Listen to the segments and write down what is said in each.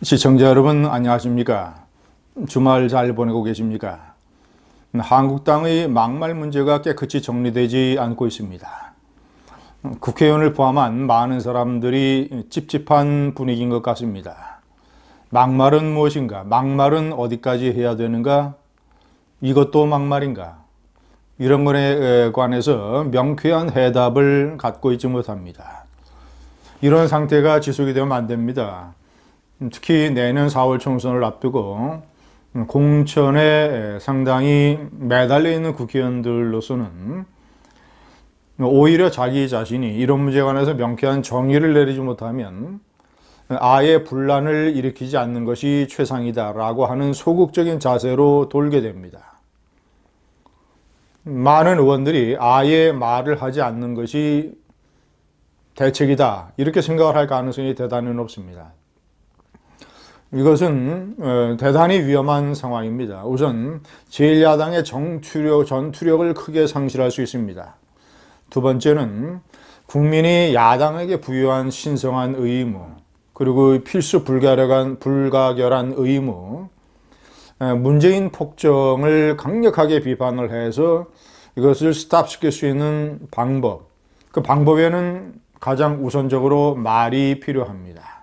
시청자 여러분 안녕하십니까? 주말 잘 보내고 계십니까? 한국 땅의 막말 문제가 깨끗이 정리되지 않고 있습니다. 국회의원을 포함한 많은 사람들이 찝찝한 분위기인 것 같습니다. 막말은 무엇인가? 막말은 어디까지 해야 되는가? 이것도 막말인가? 이런 것에 관해서 명쾌한 해답을 갖고 있지 못합니다. 이런 상태가 지속이 되면 안 됩니다. 특히 내년 4월 총선을 앞두고 공천에 상당히 매달려 있는 국회의원들로서는 오히려 자기 자신이 이런 문제에 관해서 명쾌한 정의를 내리지 못하면 아예 분란을 일으키지 않는 것이 최상이다라고 하는 소극적인 자세로 돌게 됩니다. 많은 의원들이 아예 말을 하지 않는 것이 대책이다 이렇게 생각을 할 가능성이 대단히 높습니다. 이것은 대단히 위험한 상황입니다. 우선 제1야당의 전투력을 크게 상실할 수 있습니다. 두 번째는 국민이 야당에게 부여한 신성한 의무, 그리고 필수 불가결한 의무, 문재인 폭정을 강력하게 비판을 해서 이것을 스탑시킬 수 있는 방법, 그 방법에는 가장 우선적으로 말이 필요합니다.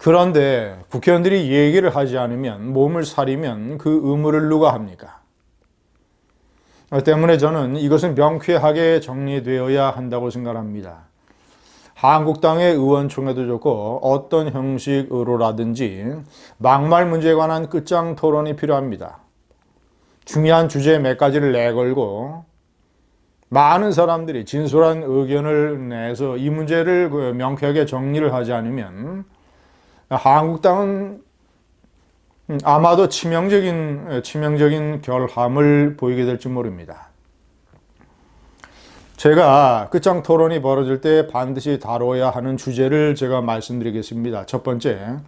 그런데 국회의원들이 얘기를 하지 않으면, 몸을 사리면 그 의무를 누가 합니까? 때문에 저는 이것은 명쾌하게 정리되어야 한다고 생각합니다. 한국당의 의원총회도 좋고 어떤 형식으로라든지 막말 문제에 관한 끝장 토론이 필요합니다. 중요한 주제 몇 가지를 내걸고 많은 사람들이 진솔한 의견을 내서 이 문제를 명쾌하게 정리를 하지 않으면 한국당은 아마도 치명적인 결함을 보이게 될지 모릅니다. 제가 끝장 토론이 벌어질 때 반드시 다뤄야 하는 주제를 제가 말씀드리겠습니다. 첫 번째,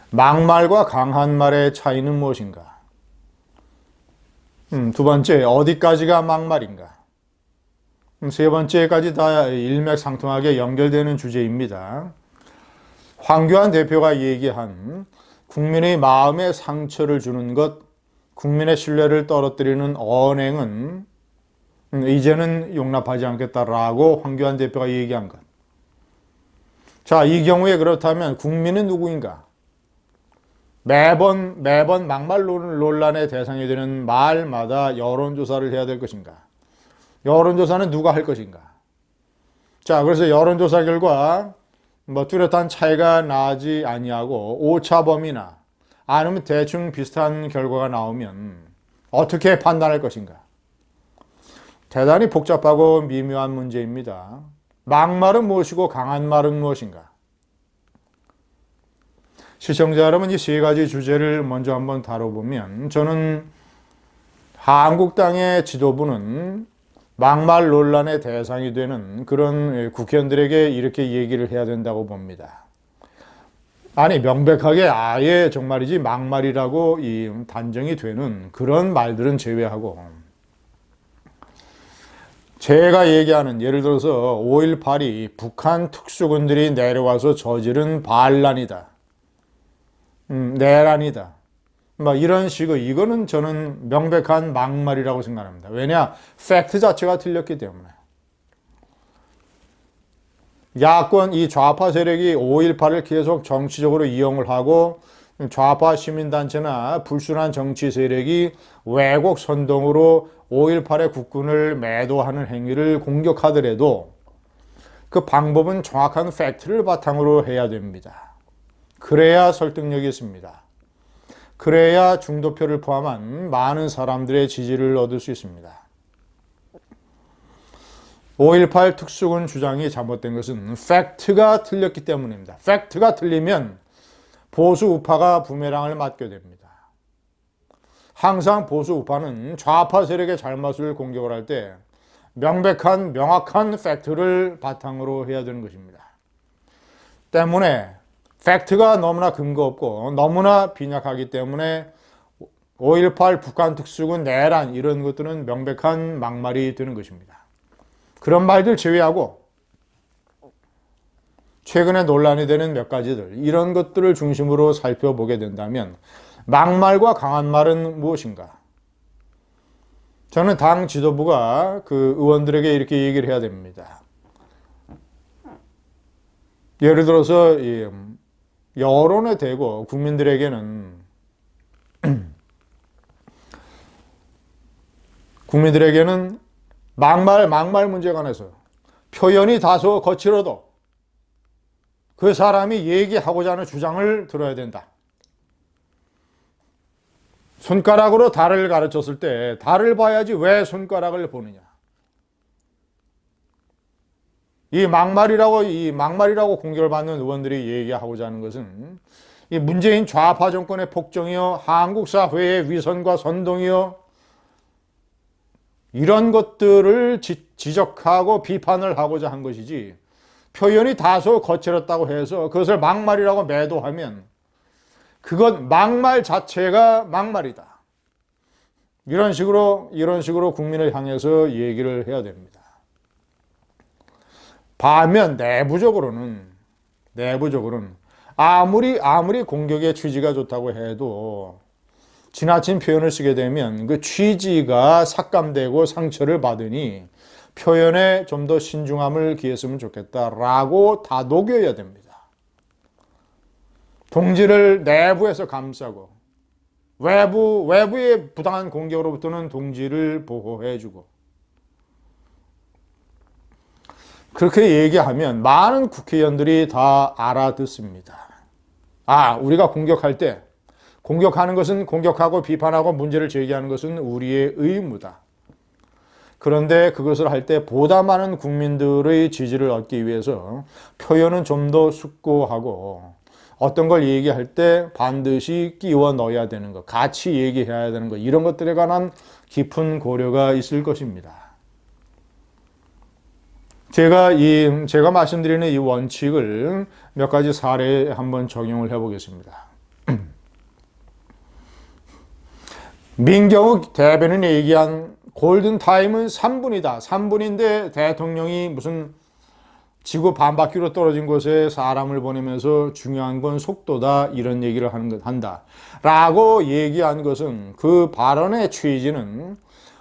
막말과 강한 말의 차이는 무엇인가? 두 번째, 어디까지가 막말인가? 세 번째까지 다 일맥상통하게 연결되는 주제입니다. 황교안 대표가 얘기한 국민의 마음에 상처를 주는 것, 국민의 신뢰를 떨어뜨리는 언행은 이제는 용납하지 않겠다라고 황교안 대표가 얘기한 것. 자, 이 경우에 그렇다면 국민은 누구인가? 매번 막말 논란의 대상이 되는 말마다 여론조사를 해야 될 것인가? 여론조사는 누가 할 것인가? 자, 그래서 여론조사 결과 뚜렷한 차이가 나지 아니하고 오차범위나 아니면 대충 비슷한 결과가 나오면 어떻게 판단할 것인가? 대단히 복잡하고 미묘한 문제입니다. 막말은 무엇이고 강한 말은 무엇인가? 시청자 여러분, 이 세 가지 주제를 먼저 한번 다뤄보면 저는 한국당의 지도부는 막말 논란의 대상이 되는 그런 국회의원들에게 이렇게 얘기를 해야 된다고 봅니다. 아니, 명백하게 아예 정말이지 막말이라고 단정이 되는 그런 말들은 제외하고, 제가 얘기하는 예를 들어서 5.18이 북한 특수군들이 내려와서 저지른 반란이다, 내란이다, 이런 식의, 이거는 저는 명백한 막말이라고 생각합니다. 왜냐? 팩트 자체가 틀렸기 때문에. 야권, 이 좌파 세력이 5.18을 계속 정치적으로 이용을 하고 좌파 시민단체나 불순한 정치 세력이 왜곡 선동으로 5.18의 국군을 매도하는 행위를 공격하더라도 그 방법은 정확한 팩트를 바탕으로 해야 됩니다. 그래야 설득력이 있습니다. 그래야 중도표를 포함한 많은 사람들의 지지를 얻을 수 있습니다. 5.18 특수군 주장이 잘못된 것은 팩트가 틀렸기 때문입니다. 팩트가 틀리면 보수 우파가 부메랑을 맞게 됩니다. 항상 보수 우파는 좌파 세력의 잘못을 공격을 할 때 명확한 팩트를 바탕으로 해야 되는 것입니다. 때문에 팩트가 너무나 근거 없고 너무나 빈약하기 때문에 5.18 북한 특수군 내란 이런 것들은 명백한 막말이 되는 것입니다. 그런 말들 제외하고 최근에 논란이 되는 몇 가지들, 이런 것들을 중심으로 살펴보게 된다면 막말과 강한 말은 무엇인가? 저는 당 지도부가 그 의원들에게 이렇게 얘기를 해야 됩니다. 예를 들어서 여론에 대고 국민들에게는 막말 문제에 관해서 표현이 다소 거칠어도 그 사람이 얘기하고자 하는 주장을 들어야 된다. 손가락으로 달을 가르쳤을 때 달을 봐야지 왜 손가락을 보느냐. 이 막말이라고 공격을 받는 의원들이 얘기하고자 하는 것은 이 문재인 좌파 정권의 폭정이요, 한국 사회의 위선과 선동이요, 이런 것들을 지적하고 비판을 하고자 한 것이지, 표현이 다소 거칠었다고 해서 그것을 막말이라고 매도하면 그것 막말 자체가 막말이다. 이런 식으로 국민을 향해서 얘기를 해야 됩니다. 반면 내부적으로는 아무리 공격의 취지가 좋다고 해도 지나친 표현을 쓰게 되면 그 취지가 삭감되고 상처를 받으니 표현에 좀 더 신중함을 기했으면 좋겠다라고 다독여야 됩니다. 동지를 내부에서 감싸고 외부의 부당한 공격으로부터는 동지를 보호해주고, 그렇게 얘기하면 많은 국회의원들이 다 알아듣습니다. 아, 우리가 공격하는 것은 공격하고 비판하고 문제를 제기하는 것은 우리의 의무다. 그런데 그것을 할 때 보다 많은 국민들의 지지를 얻기 위해서 표현은 좀 더 숙고하고, 어떤 걸 얘기할 때 반드시 끼워 넣어야 되는 것, 같이 얘기해야 되는 것, 이런 것들에 관한 깊은 고려가 있을 것입니다. 제가 말씀드리는 이 원칙을 몇 가지 사례에 한번 적용을 해보겠습니다. 민경욱 대변인이 얘기한 골든타임은 3분이다. 3분인데 대통령이 무슨 지구 반바퀴로 떨어진 곳에 사람을 보내면서 중요한 건 속도다, 이런 얘기를 한다 라고 얘기한 것은, 그 발언의 취지는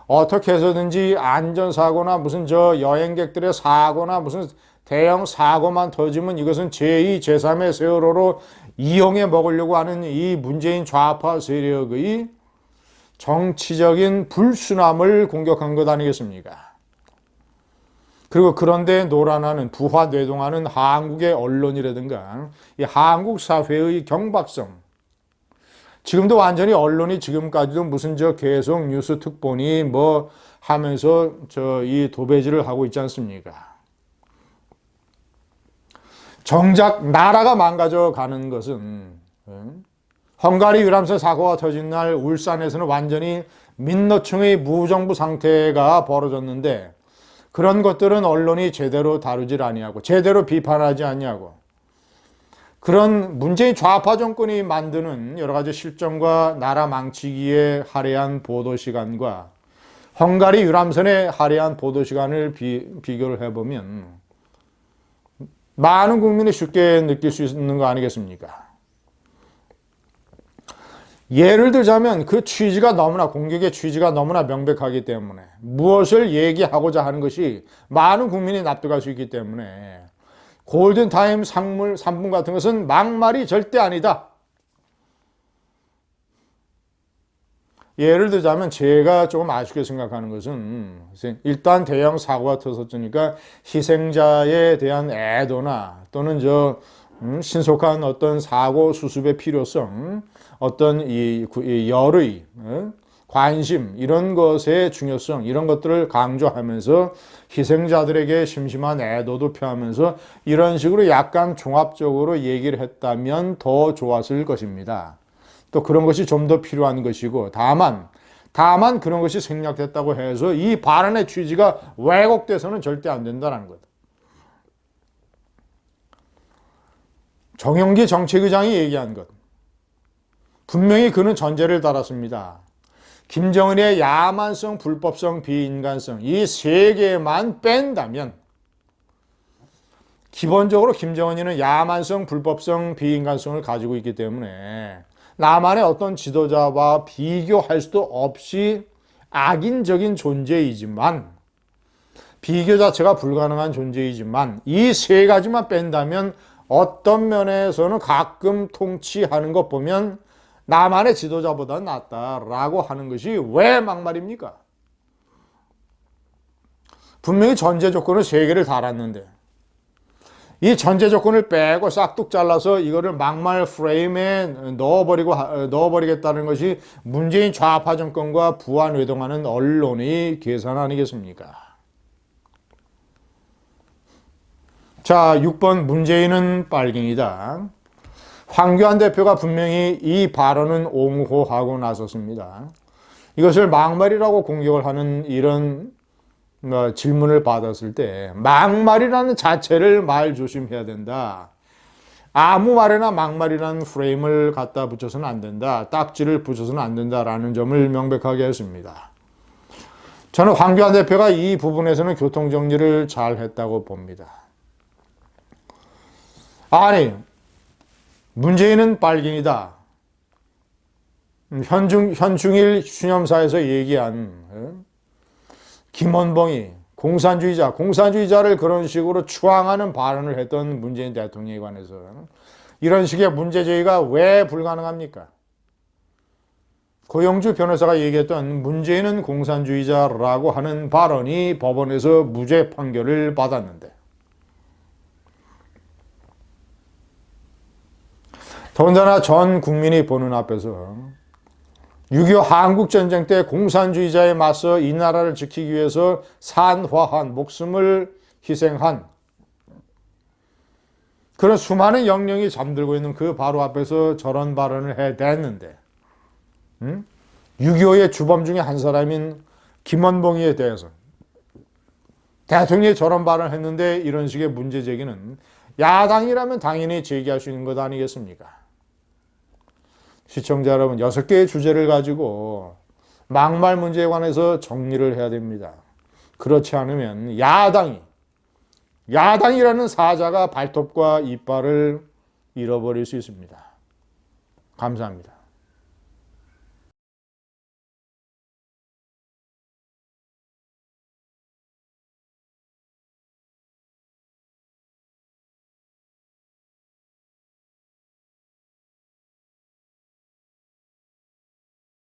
어떻게 해서든지 안전사고나 무슨 여행객들의 사고나 무슨 대형 사고만 터지면 이것은 제2, 제3의 세월호로 이용해 먹으려고 하는 이 문재인 좌파 세력의 정치적인 불순함을 공격한 것 아니겠습니까? 그리고 그런데 노란하는, 부화뇌동하는 한국의 언론이라든가 이 한국 사회의 경박성, 지금도 완전히 언론이 지금까지도 무슨 계속 뉴스 특보니 뭐 하면서 이 도배질을 하고 있지 않습니까? 정작 나라가 망가져 가는 것은, 헝가리 유람선 사고가 터진 날 울산에서는 완전히 민노총의 무정부 상태가 벌어졌는데, 그런 것들은 언론이 제대로 다루질 아니하고 제대로 비판하지 않냐고, 그런 문재인 좌파 정권이 만드는 여러 가지 실정과 나라 망치기에 할애한 보도시간과 헝가리 유람선의 할애한 보도시간을 비교를 해보면 많은 국민이 쉽게 느낄 수 있는 거 아니겠습니까? 예를 들자면 그 공격의 취지가 너무나 명백하기 때문에, 무엇을 얘기하고자 하는 것이 많은 국민이 납득할 수 있기 때문에 골든타임 3분 같은 것은 막말이 절대 아니다. 예를 들자면 제가 조금 아쉽게 생각하는 것은, 일단 대형 사고가 터졌으니까 희생자에 대한 애도나 또는 신속한 어떤 사고 수습의 필요성, 어떤 이 열의 관심, 이런 것의 중요성, 이런 것들을 강조하면서 희생자들에게 심심한 애도도 표하면서 이런 식으로 약간 종합적으로 얘기를 했다면 더 좋았을 것입니다. 또 그런 것이 좀 더 필요한 것이고, 다만 그런 것이 생략됐다고 해서 이 발언의 취지가 왜곡돼서는 절대 안 된다는 것. 정용기 정책의장이 얘기한 것, 분명히 그는 전제를 달았습니다. 김정은의 야만성, 불법성, 비인간성, 이 세 개만 뺀다면 기본적으로 김정은이는 야만성, 불법성, 비인간성을 가지고 있기 때문에 남한의 어떤 지도자와 비교할 수도 없이 악인적인 존재이지만, 비교 자체가 불가능한 존재이지만, 이 세 가지만 뺀다면 어떤 면에서는 가끔 통치하는 것 보면 남한의 지도자보다 낫다라고 하는 것이 왜 막말입니까? 분명히 전제 조건을 세 개를 달았는데 이 전제 조건을 빼고 싹둑 잘라서 이거를 막말 프레임에 넣어버리겠다는 것이 문재인 좌파 정권과 부안외동하는 언론의 계산 아니겠습니까? 자, 6번 문재인은 빨갱이다. 황교안 대표가 분명히 이 발언은 옹호하고 나섰습니다. 이것을 막말이라고 공격을 하는 이런 질문을 받았을 때 막말이라는 자체를 말 조심해야 된다. 아무 말에나 막말이라는 프레임을 갖다 붙여서는 안 된다. 딱지를 붙여서는 안 된다라는 점을 명백하게 했습니다. 저는 황교안 대표가 이 부분에서는 교통정리를 잘 했다고 봅니다. 아니, 문재인은 빨갱이다. 현충일 추념사에서 얘기한 김원봉이 공산주의자를 그런 식으로 추앙하는 발언을 했던 문재인 대통령에 관해서 이런 식의 문제제기가 왜 불가능합니까? 고영주 변호사가 얘기했던 문재인은 공산주의자라고 하는 발언이 법원에서 무죄 판결을 받았는데, 더군다나 전 국민이 보는 앞에서 6.25 한국전쟁 때 공산주의자에 맞서 이 나라를 지키기 위해서 산화한, 목숨을 희생한 그런 수많은 영령이 잠들고 있는 그 바로 앞에서 저런 발언을 해댔는데 6.25의 주범 중에 한 사람인 김원봉이에 대해서 대통령이 저런 발언을 했는데 이런 식의 문제 제기는 야당이라면 당연히 제기할 수 있는 것 아니겠습니까? 시청자 여러분, 6개의 주제를 가지고 막말 문제에 관해서 정리를 해야 됩니다. 그렇지 않으면 야당이라는 사자가 발톱과 이빨을 잃어버릴 수 있습니다. 감사합니다.